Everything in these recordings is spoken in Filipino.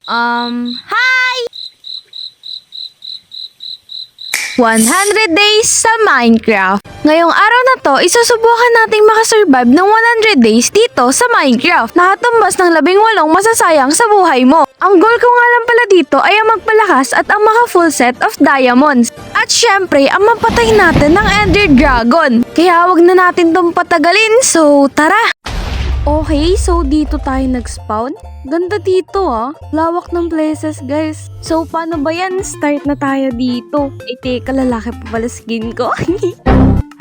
Hi! 100 days sa Minecraft. Ngayong araw na to, isusubukan nating makasurvive ng 100 days dito sa Minecraft. Nakatumbas ng 18 masasayang sa buhay mo. Ang goal ko nga lang pala dito ay ang magpalakas at ang maka full set of diamonds. At syempre, ang mapatay natin ng Ender Dragon. Kaya wag na natin tong patagalin, so tara! Okay, so dito tayo nag-spawn. Ganda dito lawak ng places guys. So paano ba yan? Start na tayo dito. Teka, lalaki pa pala skin ko.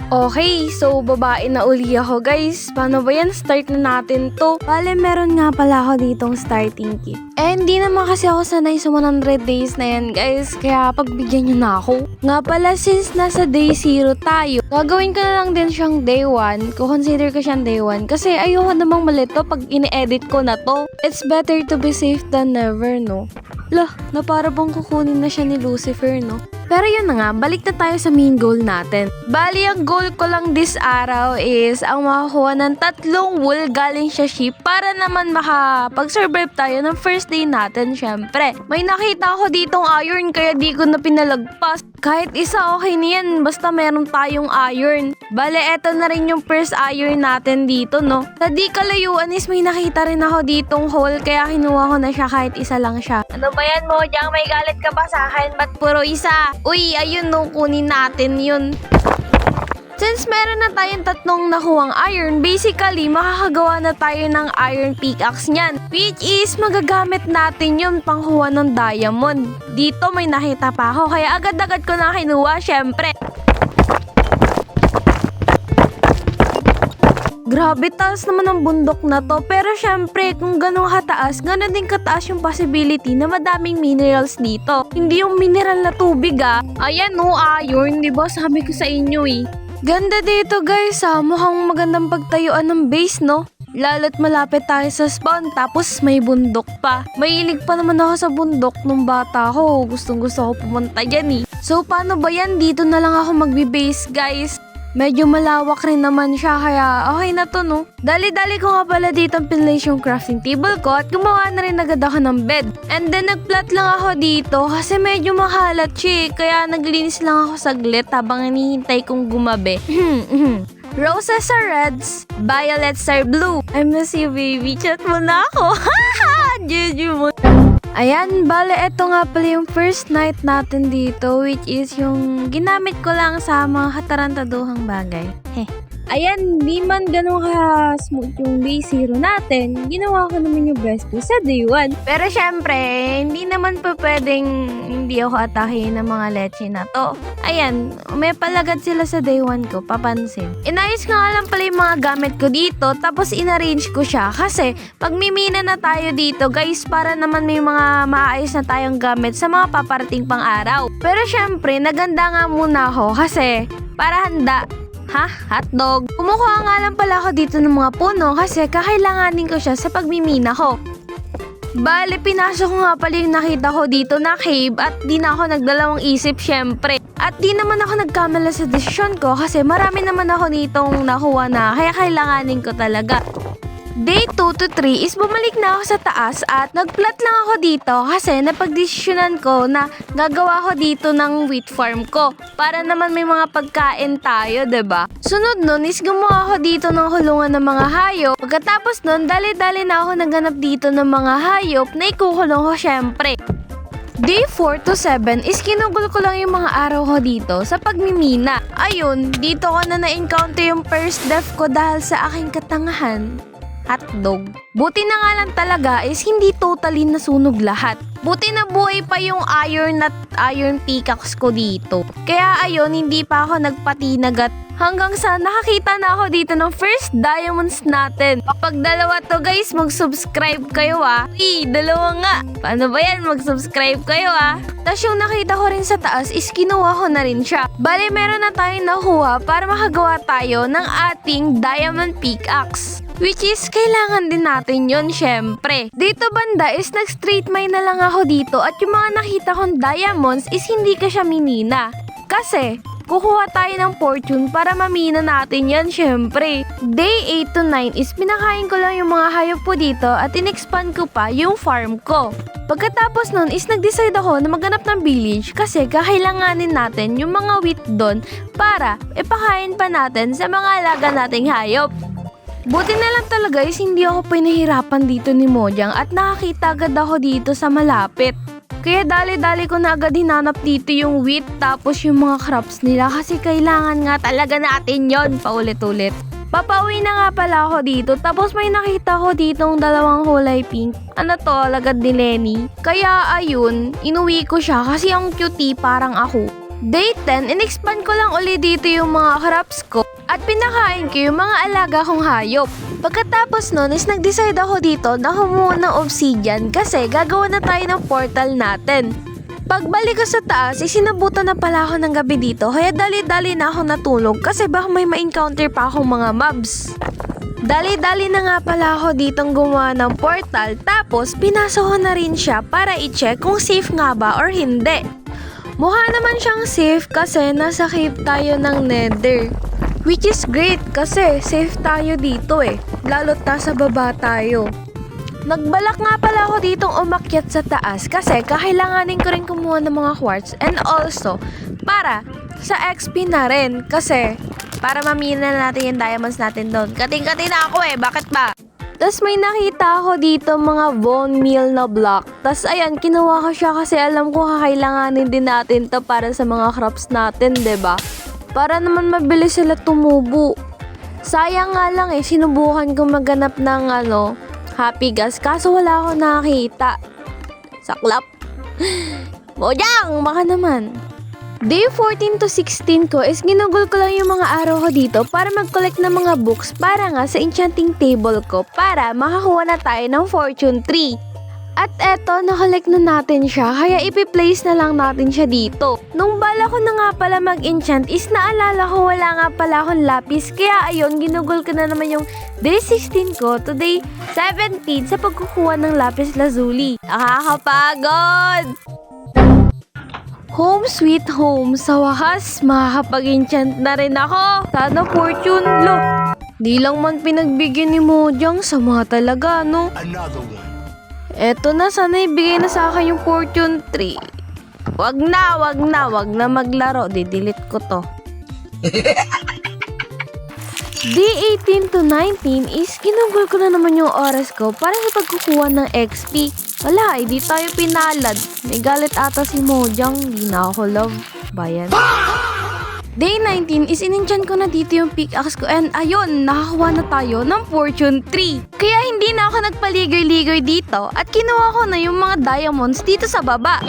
Okay, so babae na uli ako guys. Paano ba yan? Start na natin to. Bale, meron nga pala ako ditong starting kit. Hindi naman kasi ako sanay sa 100 days na yan guys. Kaya pagbigyan nyo na ako. Nga pala, since nasa day 0 tayo, gagawin ko na lang din siyang day 1. Consider ko siyang day 1. Kasi ayoko namang malito pag ini-edit ko na to. It's better to be safe than never, no? Lah, na para bang kukunin na siya ni Lucifer, no? Pero yun na nga, balik na tayo sa main goal natin. Bali, ang goal ko lang this araw is ang makakuha ng 3 wool galing sa ship para naman makapag-survive tayo ng first day natin, syempre. May nakita ako ditong iron kaya di ko na pinalagpas. Kahit isa okay na yan, basta meron tayong iron. Bale, eto na rin yung first iron natin dito, no? Sa di kalayuan is may nakita rin ako ditong hole kaya kinuha ko na siya kahit isa lang siya. Ano ba yan, Mojang? May galit ka ba sa akin? Ba't puro isa? Uy, ayun no, kunin natin yun. Since meron na tayong 3 nakuhang iron, basically, makakagawa na tayo ng iron pickaxe niyan. Which is, magagamit natin yun pangkuha ng diamond. Dito may nakita pa ako, kaya agad-agad ko na kinuha, syempre. Grabe, taas naman ang bundok na to. Pero syempre, kung gano'ng kataas, gano'n din kataas yung possibility na madaming minerals dito. Hindi yung mineral na tubig Ayan iron, diba? Sabi ko sa inyo Ganda dito guys mukhang magandang pagtayuan ng base, no? Lalo't malapit tayo sa spawn, tapos may bundok pa. Mahilig pa naman ako sa bundok nung bata ko. Gustong gusto ko pumunta dyan So paano ba yan? Dito na lang ako magbe-base guys. Medyo malawak rin naman siya kaya okay na to, no? Dali-dali ko nga pala dito ang pinlace yung crafting table ko at gumawa na rin agad ako ng bed. And then nagplat lang ako dito kasi medyo makalat siya kaya naglinis lang ako saglit habang hinihintay kong gumabi. Roses are reds, violets are blue. I miss you, baby. Chat mo na ako. Juju mo. Ayan, bale, eto nga pala yung first night natin dito, which is yung ginamit ko lang sa mga katarantaduhang bagay. Ayan, di man ganun ka-smooth yung day 0 natin, ginawa ko naman yung best ko sa day 1. Pero syempre, hindi naman pa pwedeng hindi ako atahin ng mga leche na to. Ayan, may palagad sila sa day 1 ko, papansin. Inayos ko nga lang pala yung mga gamit ko dito, tapos inarrange ko siya. Kasi, pag mimina na tayo dito, guys, para naman may mga maayos na tayong gamit sa mga paparating pang araw. Pero syempre, naganda nga muna ako kasi, para handa. Hotdog. Kumukuha nga lang pala ako dito ng mga puno kasi kakailanganin ko siya sa pagmimina ko. Bale, pinasok ko nga pala yung nakita ko dito na cave at di na ako nagdalawang isip syempre. At di naman ako nagkamala sa desisyon ko kasi marami naman ako nitong nakuha na kaya kailanganin ko talaga. Day 2 to 3 is bumalik na ako sa taas at nagplat lang ako dito kasi napagdesisyonan ko na gagawa ko dito ng wheat farm ko para naman may mga pagkain tayo, diba? Sunod nun is gumawa ako dito ng hulungan ng mga hayop. Pagkatapos nun, dali-dali na ako naganap dito ng mga hayop na ikukulong ko syempre. Day 4 to 7 is kinugol ko lang yung mga araw ko dito sa pagmimina. Ayun, dito ko na na-encounter yung first death ko dahil sa aking katangahan. Hotdog. Buti na nga lang talaga is hindi totally nasunog lahat. Buti na buhay pa yung iron at iron pickaxe ko dito. Kaya ayun, hindi pa ako nagpatinag at hanggang sa nakakita na ako dito ng first diamonds natin. Kapag dalawa to guys, mag-subscribe kayo dalawa nga. Paano ba yan? Mag-subscribe kayo Tapos yung nakita ko rin sa taas is kinuha ko na rin siya. Bale, meron na tayong nakuha para makagawa tayo ng ating diamond pickaxe. Which is, kailangan din natin yon syempre. Dito banda is nag-straight mine na lang ako dito at yung mga nakita kong diamonds is hindi ka siya minina. Kasi, kukuha tayo ng fortune para mamina natin yan syempre. Day 8 to 9 is pinakain ko lang yung mga hayop po dito at in-expand ko pa yung farm ko. Pagkatapos nun is nag-decide ako na maghanap ng village kasi kakailanganin natin yung mga wheat doon para ipakain pa natin sa mga alaga nating hayop. Buti na lang talaga is hindi ako pinahirapan dito ni Mojang at nakakita agad ako dito sa malapit. Kaya dali-dali ko na agad hinanap dito yung wheat tapos yung mga crops nila kasi kailangan nga talaga natin yon paulit-ulit. Papauwi na nga pala ako dito tapos may nakita ko ditong dalawang kulay pink. Ano to, lagad ni Lenny. Kaya ayun, inuwi ko siya kasi ang cutie parang ako. Day 10, in-expand ko lang uli dito yung mga crops ko at pinakain ko yung mga alaga kong hayop. Pagkatapos nun is nag-decide ako dito na kumuha ng obsidian kasi gagawa na tayo ng portal natin. Pagbalik ko sa taas, isinabutan na pala ako ng gabi dito kaya dali-dali na ako natulog kasi baka may ma-encounter pa akong mga mobs. Dali-dali na nga pala ako ditong gumawa ng portal tapos pinasok ko na rin siya para i-check kung safe nga ba or hindi. Mukha naman siyang safe kasi nasa cave tayo ng Nether. Which is great kasi safe tayo dito lalo't nasa baba tayo. Nagbalak nga pala ako ditong umakyat sa taas kasi kakailanganin ko rin kumuha ng mga quartz and also para sa XP na rin kasi para mamina natin yung diamonds natin doon. Kating-kating na ako bakit ba? Tapos may nakita ako dito mga bone meal na block. Tapos ayan, kinuha ko siya kasi alam ko kakailanganin din natin to para sa mga crops natin, 'di ba? Para naman mabilis sila tumubo. Sayang nga lang sinubukan ko maghanap ng happy gas kaso wala ako nakita. Saklap. Mojang, baka naman. Day 14 to 16 ko is ginugol ko lang yung mga araw ko dito para mag-collect ng mga books para nga sa enchanting table ko para makakuha na tayo ng fortune tree. At eto, na-collect na natin siya kaya ipi-place na lang natin siya dito. Nung bala ko na nga pala mag-enchant is naalala ko wala nga pala akong lapis kaya ayun, ginugol ko na naman yung day 16 ko to day 17 sa pagkukuha ng lapis lazuli. Nakakapagod! Home sweet home. Sa wakas, makakapag-enchant na rin ako. Sana fortune lo. Di lang man pinagbigyan ni Mojang, sama talaga, no? Another one. Eto na, sana ibigay na sa akin yung fortune tree. Wag na maglaro. Didelete ko to. Day 18 to 19 is ginugol ko na naman yung oras ko para sa pagkukuha ng XP. Wala, di tayo pinalad. May galit ata si Mojang, di na ako love. Bayan. Day 19 is in-enchant ko na dito yung pickaxe ko and ayun, nakakuha na tayo ng fortune tree. Kaya hindi na ako nagpaligoy-ligoy dito at kinuha ko na yung mga diamonds dito sa baba.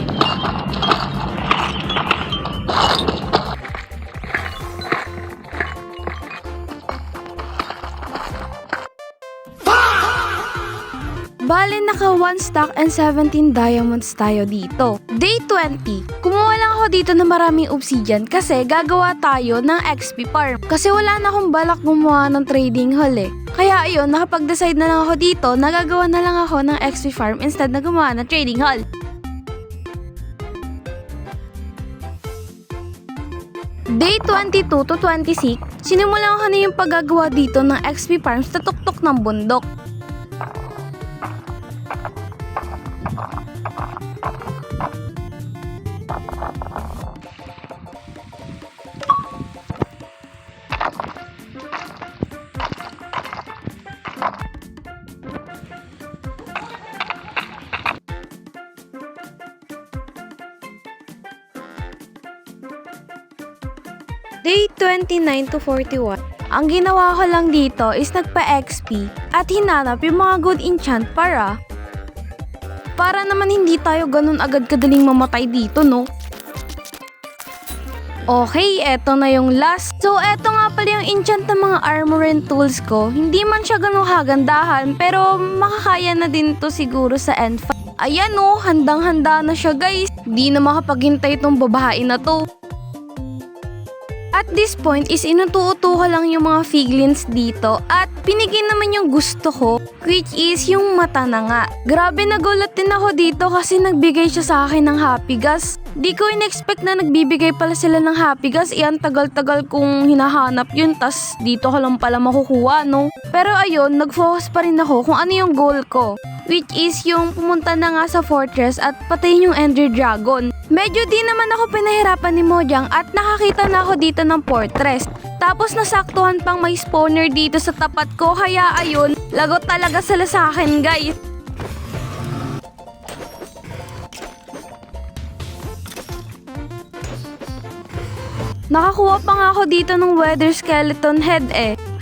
Bale, naka 1 stack and 17 diamonds tayo dito. Day 20, kumuha lang ako dito ng maraming obsidian kasi gagawa tayo ng XP farm. Kasi wala na akong balak gumawa ng trading hall Kaya ayun, nakapag-decide na lang ako dito, nagagawa na lang ako ng XP farm instead na gumawa ng trading hall. Day 22 to 26, sinimulan ko na yung paggagawa dito ng XP farms sa tuktok ng bundok. Day 29 to 41. Ang ginawa ko lang dito is nagpa-XP at hinanap yung mga good enchant para naman hindi tayo ganun agad kadaling mamatay dito, no? Okay, eto na yung last. So, eto nga pala yung enchant ng mga armor and tools ko. Hindi man siya ganun kagandahan, pero makakaya na din to siguro sa end 5. Ayan no, handang-handa na siya guys. Di na makapaghintay tong babae na to. At this point is inutuuto ko lang yung mga figlins dito at pinigin naman yung gusto ko, which is yung mata na nga. Grabe, nagulat din ako dito kasi nagbigay siya sa akin ng happy gas. Di ko in-expect na nagbibigay pala sila ng happy gas. Iyan, tagal-tagal kong hinahanap yun, tas dito ko lang pala makukuha, no? Pero ayun, nag-focus pa rin ako kung ano yung goal ko. which is yung pumunta na nga sa fortress at patayin yung Ender Dragon. Medyo di naman ako pinahirapan ni Mojang at nakakita na ako dito ng fortress. Tapos nasaktuhan pang may spawner dito sa tapat ko, kaya ayun, lagot talaga sila sa akin guys. Nakakuha pa nga ako dito ng weather skeleton head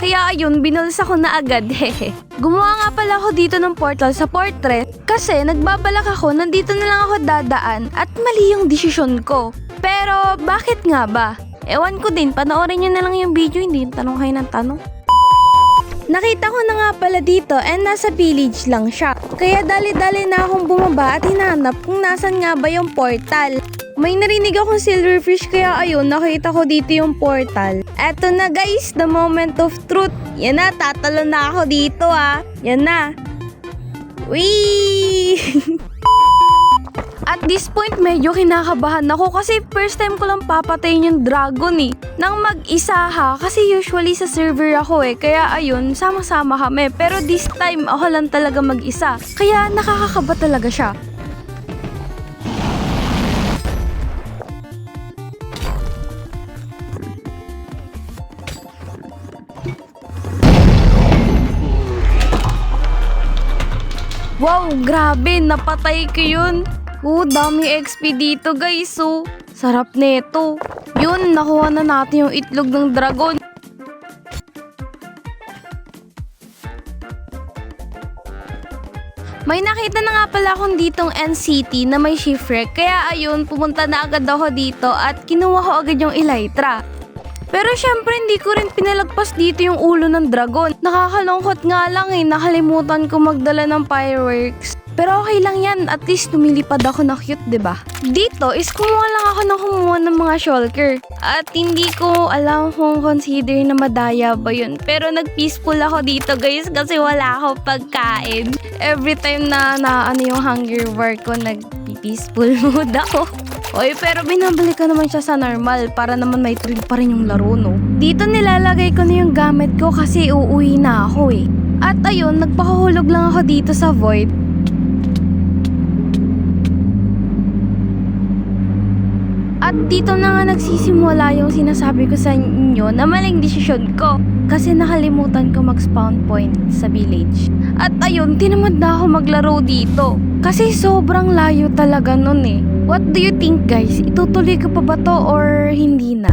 Kaya ayun, binuls ako na agad hehe. Gumawa nga pala ako dito ng portal sa fortress kasi nagbabalak ako nandito na lang ako dadaan at mali yung desisyon ko. Pero bakit nga ba? Ewan ko din, panoorin nyo na lang yung video, hindi yung tanong kayo ng tanong. Nakita ko na nga pala dito and nasa village lang siya. Kaya dali-dali na akong bumaba at hinanap kung nasan nga ba yung portal. May narinig akong silverfish kaya ayun, nakita ko dito yung portal. Eto na guys, the moment of truth. Yan na, tatalo na ako dito Yan na. Wee! At this point, medyo kinakabahan ako kasi first time ko lang papatayin yung dragon nang mag-isa kasi usually sa server ako kaya ayun, sama-sama kami. Pero this time, ako lang talaga mag-isa. Kaya nakakakaba talaga siya. Wow, grabe, napatay ko yun. Dami XP dito guys, sarap nito. Yun, nakuha na natin yung itlog ng dragon. May nakita na nga pala akong ditong NCT na may shipwreck, kaya ayun, pumunta na agad ako dito at kinuha ko agad yung elytra. Pero syempre hindi ko rin pinalagpas dito yung ulo ng dragon. Nakakalungkot nga lang nakalimutan ko magdala ng fireworks. Pero okay lang yan, at least lumilipad ako na cute, diba? Dito is kumuha lang ako ng mga shulker. At hindi ko alam kung consider na madaya ba yun. Pero nag-peaceful ako dito guys kasi wala ako pagkain. Every time na yung hunger bar ko, nag-peaceful mode ako. Oy, pero binabalik ko naman siya sa normal para naman may thrill pa rin yung laro, no? Dito nilalagay ko na yung gamit ko kasi uuwi na ako At ayun, nagpakahulog lang ako dito sa void. At dito na nga nagsisimula yung sinasabi ko sa inyo na maling desisyon ko kasi nakalimutan ko mag-spawn point sa village. At ayun, tinamad na ako maglaro dito kasi sobrang layo talaga nun What do you think guys? Itutuloy ko pa ba to or hindi na?